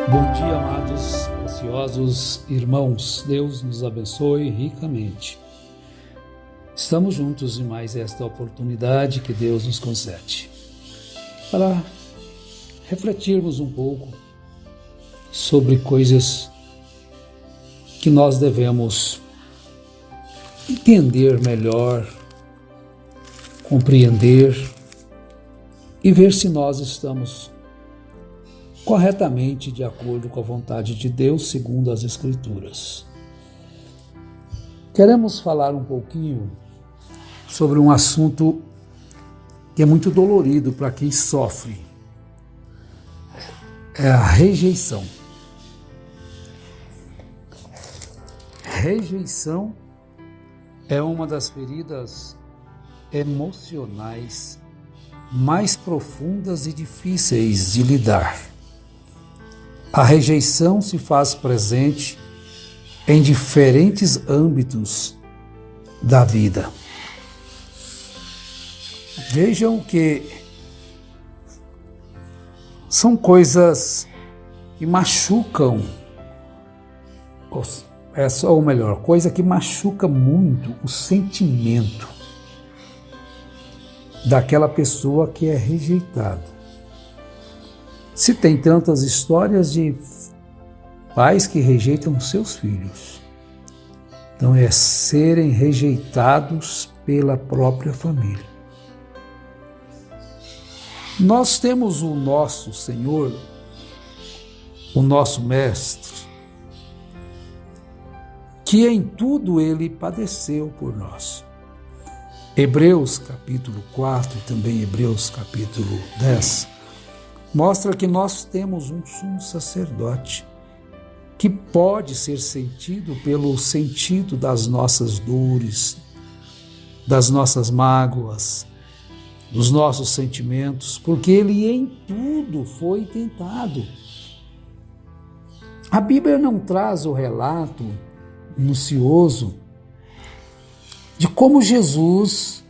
Bom dia, amados, preciosos irmãos. Deus nos abençoe ricamente. Estamos juntos em mais esta oportunidade que Deus nos concede para refletirmos um pouco sobre coisas que nós devemos entender melhor, compreender e ver se nós estamos corretamente de acordo com a vontade de Deus, segundo as Escrituras. Queremos falar um pouquinho sobre um assunto que é muito dolorido para quem sofre. É a rejeição. Rejeição é uma das feridas emocionais mais profundas e difíceis de lidar. A rejeição se faz presente em diferentes âmbitos da vida. Vejam que são coisas que machucam, ou melhor, coisa que machuca muito o sentimento daquela pessoa que é rejeitada. Se tem tantas histórias de pais que rejeitam seus filhos, então é serem rejeitados pela própria família. Nós temos o nosso Senhor, o nosso Mestre, que em tudo ele padeceu por nós. Hebreus capítulo 4 e também Hebreus capítulo 10 mostra que nós temos um sumo sacerdote que pode ser sentido pelo sentido das nossas dores, das nossas mágoas, dos nossos sentimentos, porque ele em tudo foi tentado. A Bíblia não traz o relato minucioso de como Jesus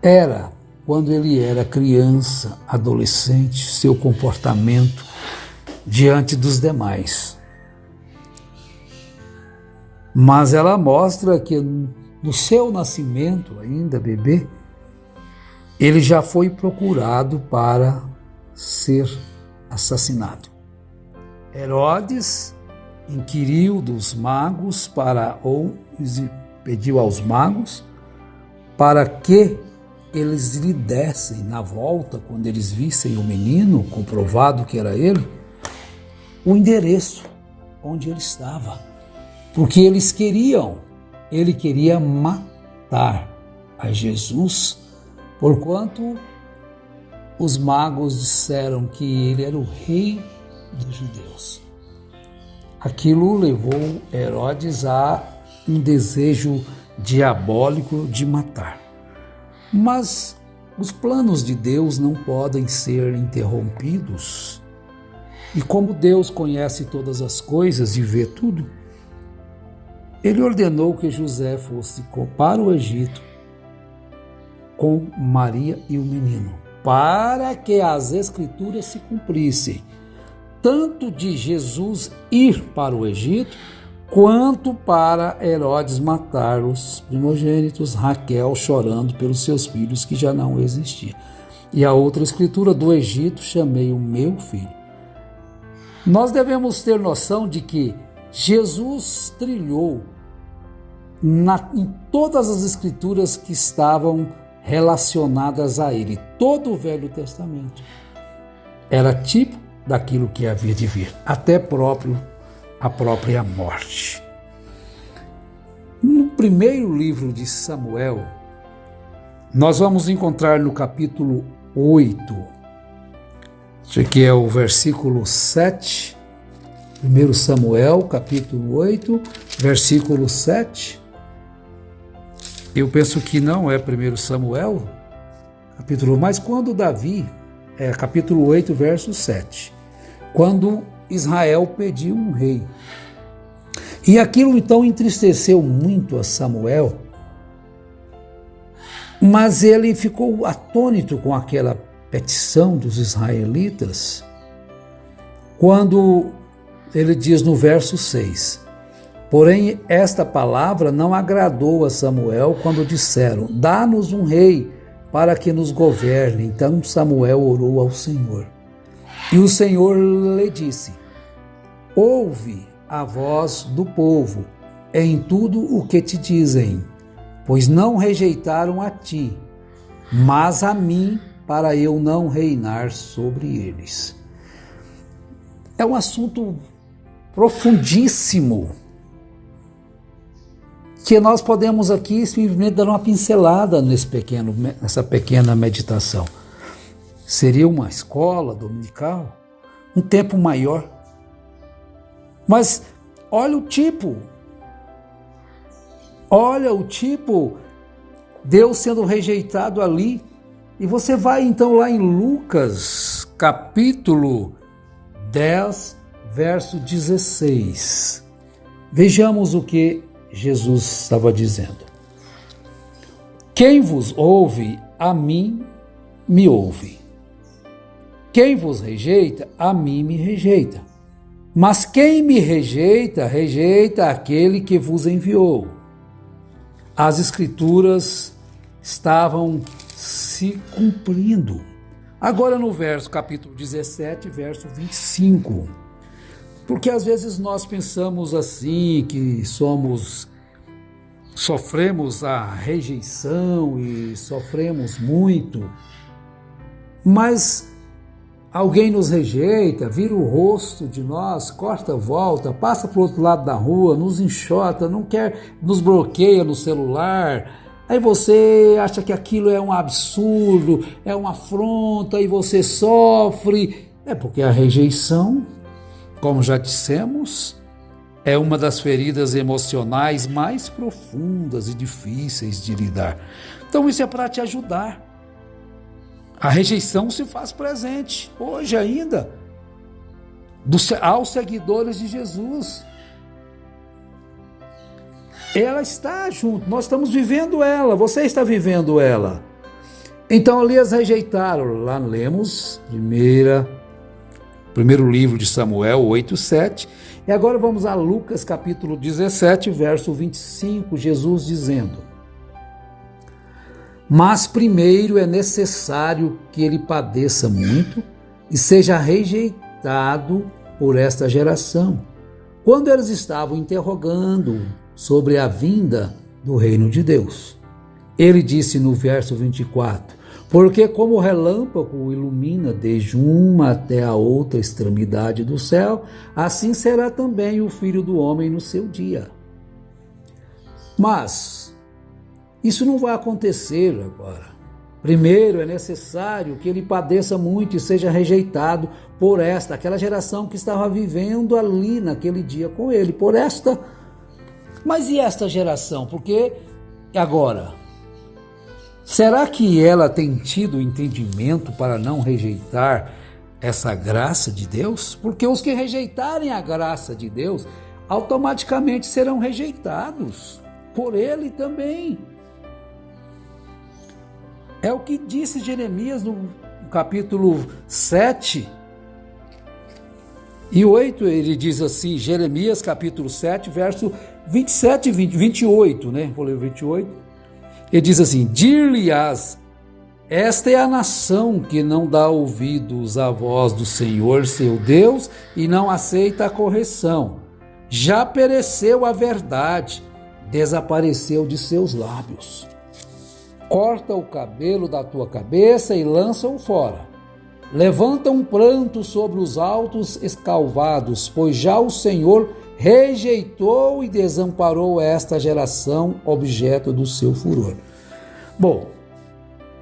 era quando ele era criança, adolescente, seu comportamento diante dos demais. Mas ela mostra que no seu nascimento, ainda bebê, ele já foi procurado para ser assassinado. Herodes inquiriu dos magos pediu aos magos para que eles lhe dessem na volta, quando eles vissem o menino, comprovado que era ele, o endereço onde ele estava. Porque ele queria matar a Jesus, porquanto os magos disseram que ele era o rei dos judeus. Aquilo levou Herodes a um desejo diabólico de matar. Mas os planos de Deus não podem ser interrompidos. E como Deus conhece todas as coisas e vê tudo, ele ordenou que José fosse para o Egito com Maria e o menino, para que as Escrituras se cumprissem, tanto de Jesus ir para o Egito, quanto para Herodes matar os primogênitos, Raquel chorando pelos seus filhos que já não existiam. E a outra escritura, do Egito chamei o meu filho. Nós devemos ter noção de que Jesus trilhou em todas as escrituras que estavam relacionadas a ele. Todo o Velho Testamento era tipo daquilo que havia de vir, até a própria morte. No primeiro livro de Samuel, nós vamos encontrar no capítulo 8, isso aqui é o versículo 7, 1 Samuel, capítulo 8, versículo 7. Eu penso que não é 1 Samuel, capítulo, mas quando Davi, capítulo 8, verso 7, quando Israel pediu um rei. E aquilo então entristeceu muito a Samuel, mas ele ficou atônito com aquela petição dos israelitas, quando ele diz no verso 6: porém, esta palavra não agradou a Samuel quando disseram: dá-nos um rei para que nos governe. Então Samuel orou ao Senhor. E o Senhor lhe disse: ouve a voz do povo em tudo o que te dizem, pois não rejeitaram a ti, mas a mim, para eu não reinar sobre eles. É um assunto profundíssimo, que nós podemos aqui simplesmente dar uma pincelada nessa pequena meditação. Seria uma escola dominical, um tempo maior. Mas olha o tipo, Deus sendo rejeitado ali. E você vai então lá em Lucas, capítulo 10, verso 16. Vejamos o que Jesus estava dizendo. Quem vos ouve, a mim me ouve. Quem vos rejeita, a mim me rejeita. Mas quem me rejeita, rejeita aquele que vos enviou. As Escrituras estavam se cumprindo. Agora no capítulo 17, verso 25. Porque às vezes nós pensamos assim, que sofremos a rejeição e sofremos muito, mas alguém nos rejeita, vira o rosto de nós, corta a volta, passa para o outro lado da rua, nos enxota, não quer, nos bloqueia no celular. Aí você acha que aquilo é um absurdo, é uma afronta e você sofre. É porque a rejeição, como já dissemos, é uma das feridas emocionais mais profundas e difíceis de lidar. Então isso é para te ajudar. A rejeição se faz presente, hoje ainda, aos seguidores de Jesus. Ela está junto, nós estamos vivendo ela, você está vivendo ela. Então ali as rejeitaram, lá lemos primeiro livro de Samuel 8:7, e agora vamos a Lucas capítulo 17, verso 25, Jesus dizendo: mas primeiro é necessário que ele padeça muito e seja rejeitado por esta geração. Quando eles estavam interrogando sobre a vinda do reino de Deus, ele disse no verso 24: porque como o relâmpago ilumina desde uma até a outra extremidade do céu, assim será também o Filho do Homem no seu dia. Mas isso não vai acontecer agora. Primeiro é necessário que ele padeça muito e seja rejeitado por aquela geração que estava vivendo ali naquele dia com ele, por esta. Mas e esta geração? Porque agora, será que ela tem tido entendimento para não rejeitar essa graça de Deus? Porque os que rejeitarem a graça de Deus, automaticamente serão rejeitados por ele também. É o que disse Jeremias no capítulo 7 e 8, ele diz assim, Jeremias capítulo 7, verso 27 e 28, né? Vou ler o 28. Ele diz assim: dir-lhe-ás, esta é a nação que não dá ouvidos à voz do Senhor seu Deus e não aceita a correção. Já pereceu a verdade, desapareceu de seus lábios. Corta o cabelo da tua cabeça e lança-o fora. Levanta um pranto sobre os altos escalvados, pois já o Senhor rejeitou e desamparou esta geração, objeto do seu furor. Bom,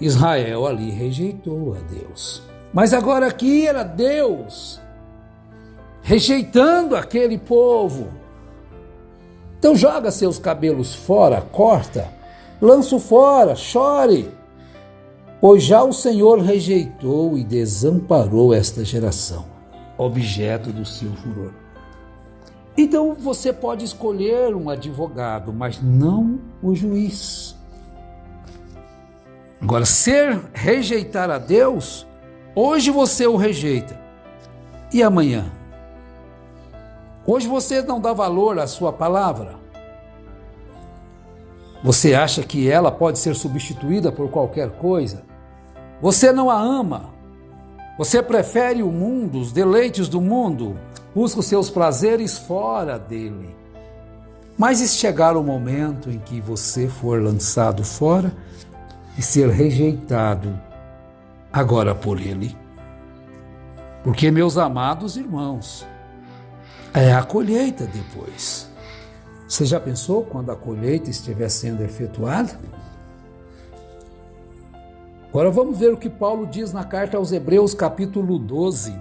Israel ali rejeitou a Deus. Mas agora aqui era Deus rejeitando aquele povo. Então joga seus cabelos fora, corta, lança-o fora, chore, pois já o Senhor rejeitou e desamparou esta geração, objeto do seu furor. Então você pode escolher um advogado, mas não o juiz. Agora, rejeitar a Deus, hoje você o rejeita. E amanhã? Hoje você não dá valor à sua palavra. Você acha que ela pode ser substituída por qualquer coisa. Você não a ama. Você prefere o mundo, os deleites do mundo. Busca os seus prazeres fora dele. Mas se chegar o momento em que você for lançado fora e ser rejeitado agora por ele. Porque, meus amados irmãos, é a colheita depois. Você já pensou quando a colheita estiver sendo efetuada? Agora vamos ver o que Paulo diz na carta aos Hebreus, capítulo 12.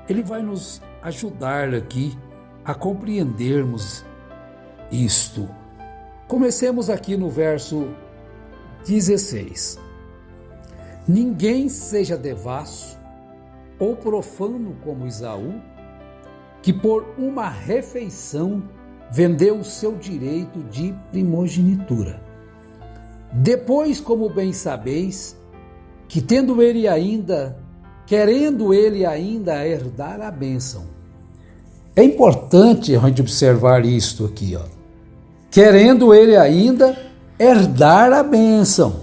Ele vai nos ajudar aqui a compreendermos isto. Comecemos aqui no verso 16. Ninguém seja devasso ou profano como Esaú, que por uma refeição vendeu o seu direito de primogenitura. Depois, como bem sabeis, que querendo ele ainda herdar a bênção. É importante a gente observar isto aqui, ó. Querendo ele ainda herdar a bênção.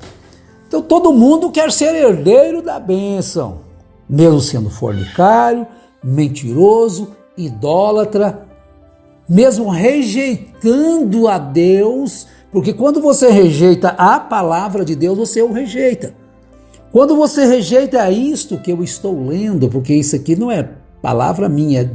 Então todo mundo quer ser herdeiro da bênção, mesmo sendo fornicário, mentiroso, idólatra, mesmo rejeitando a Deus, porque quando você rejeita a palavra de Deus, você o rejeita. Quando você rejeita isto que eu estou lendo, porque isso aqui não é palavra minha,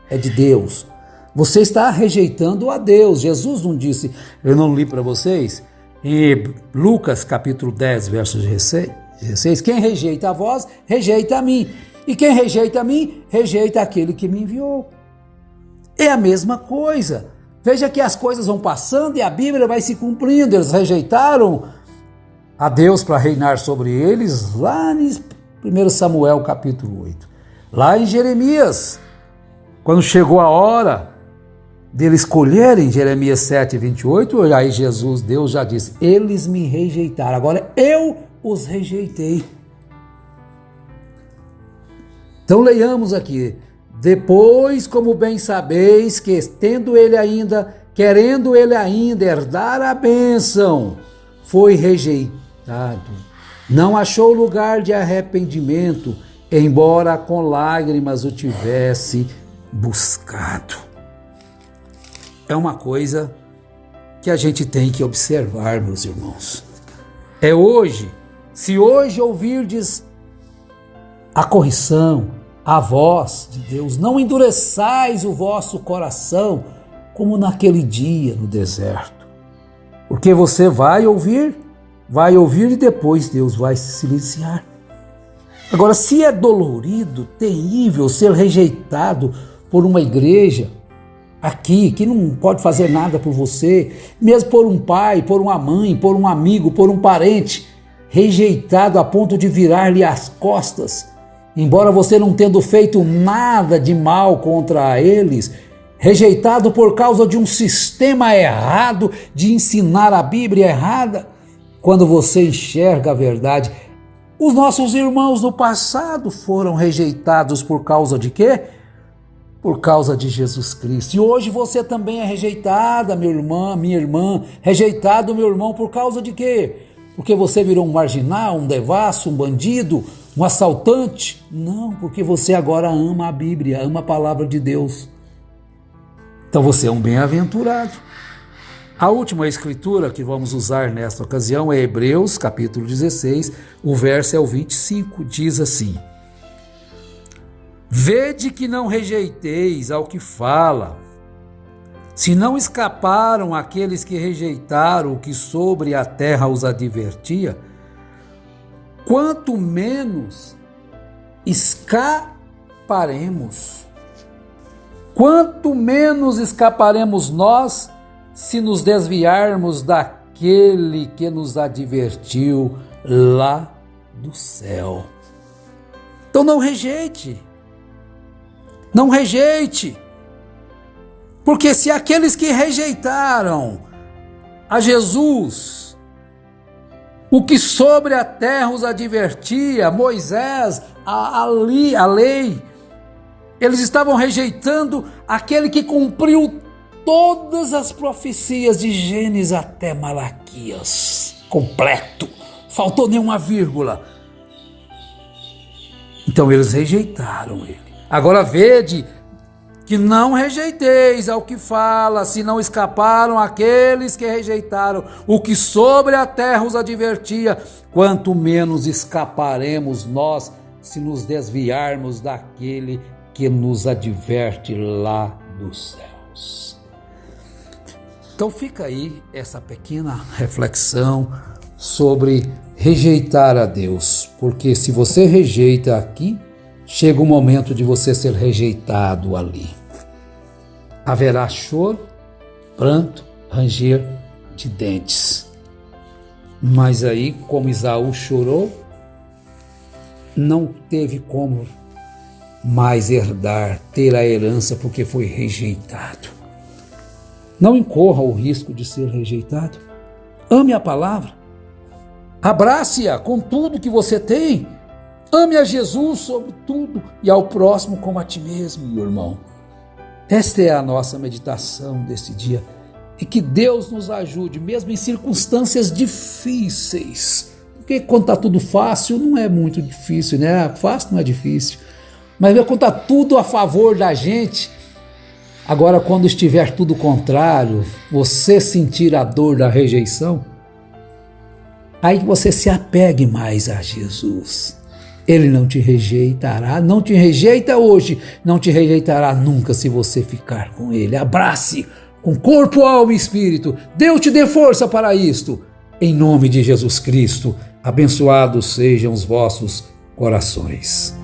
é de Deus, você está rejeitando a Deus. Jesus não disse, eu não li para vocês, em Lucas capítulo 10, versos 16, quem rejeita a vós, rejeita a mim. E quem rejeita a mim, rejeita aquele que me enviou. É a mesma coisa. Veja que as coisas vão passando e a Bíblia vai se cumprindo. Eles rejeitaram a Deus para reinar sobre eles lá em 1 Samuel capítulo 8. Lá em Jeremias, quando chegou a hora deles escolherem, Jeremias 7, 28, aí Deus já disse, eles me rejeitaram, agora eu os rejeitei. Então leiamos aqui, depois, como bem sabeis, que querendo ele ainda herdar a bênção, foi rejeitado, não achou lugar de arrependimento, embora com lágrimas o tivesse buscado. É uma coisa que a gente tem que observar, meus irmãos. É hoje, se hoje ouvirdes a correção, a voz de Deus, não endureçais o vosso coração, como naquele dia no deserto. Porque você vai ouvir e depois Deus vai se silenciar. Agora, se é dolorido, terrível ser rejeitado por uma igreja aqui, que não pode fazer nada por você, mesmo por um pai, por uma mãe, por um amigo, por um parente, rejeitado a ponto de virar-lhe as costas, embora você não tendo feito nada de mal contra eles, rejeitado por causa de um sistema errado de ensinar a Bíblia errada, quando você enxerga a verdade. Os nossos irmãos no passado foram rejeitados por causa de quê? Por causa de Jesus Cristo. E hoje você também é rejeitada, meu irmão, minha irmã, rejeitado, meu irmão, por causa de quê? Porque você virou um marginal, um devasso, um bandido, um assaltante? Não, porque você agora ama a Bíblia, ama a palavra de Deus. Então você é um bem-aventurado. A última escritura que vamos usar nesta ocasião é Hebreus, capítulo 16, o verso é o 25, diz assim: Vede que não rejeiteis ao que fala, se não escaparam aqueles que rejeitaram o que sobre a terra os advertia, quanto menos escaparemos. Quanto menos escaparemos nós se nos desviarmos daquele que nos advertiu lá do céu. Então não rejeite. Não rejeite. Porque se aqueles que rejeitaram a Jesus, o que sobre a terra os advertia, Moisés, a lei, Eles estavam rejeitando aquele que cumpriu todas as profecias de Gênesis até Malaquias. Completo. Faltou nenhuma vírgula. Então eles rejeitaram ele. Agora vede que não rejeiteis ao que fala, se não escaparam aqueles que rejeitaram o que sobre a terra os advertia, quanto menos escaparemos nós se nos desviarmos daquele que nos adverte lá dos céus. Então fica aí essa pequena reflexão sobre rejeitar a Deus, porque se você rejeita aqui, chega o momento de você ser rejeitado ali. Haverá choro, pranto, ranger de dentes. Mas aí, como Esaú chorou, não teve como mais ter a herança porque foi rejeitado. Não incorra o risco de ser rejeitado. Ame a palavra. Abrace-a com tudo que você tem. Ame a Jesus sobre tudo e ao próximo como a ti mesmo, meu irmão. Esta é a nossa meditação desse dia. E que Deus nos ajude, mesmo em circunstâncias difíceis. Porque quando está tudo fácil, não é muito difícil, né? Fácil não é difícil. Mas quando está tudo a favor da gente, agora quando estiver tudo contrário, você sentir a dor da rejeição, aí você se apegue mais a Jesus. Ele não te rejeitará, não te rejeita hoje, não te rejeitará nunca se você ficar com ele. Abrace com corpo, alma e espírito. Deus te dê força para isto. Em nome de Jesus Cristo, abençoados sejam os vossos corações.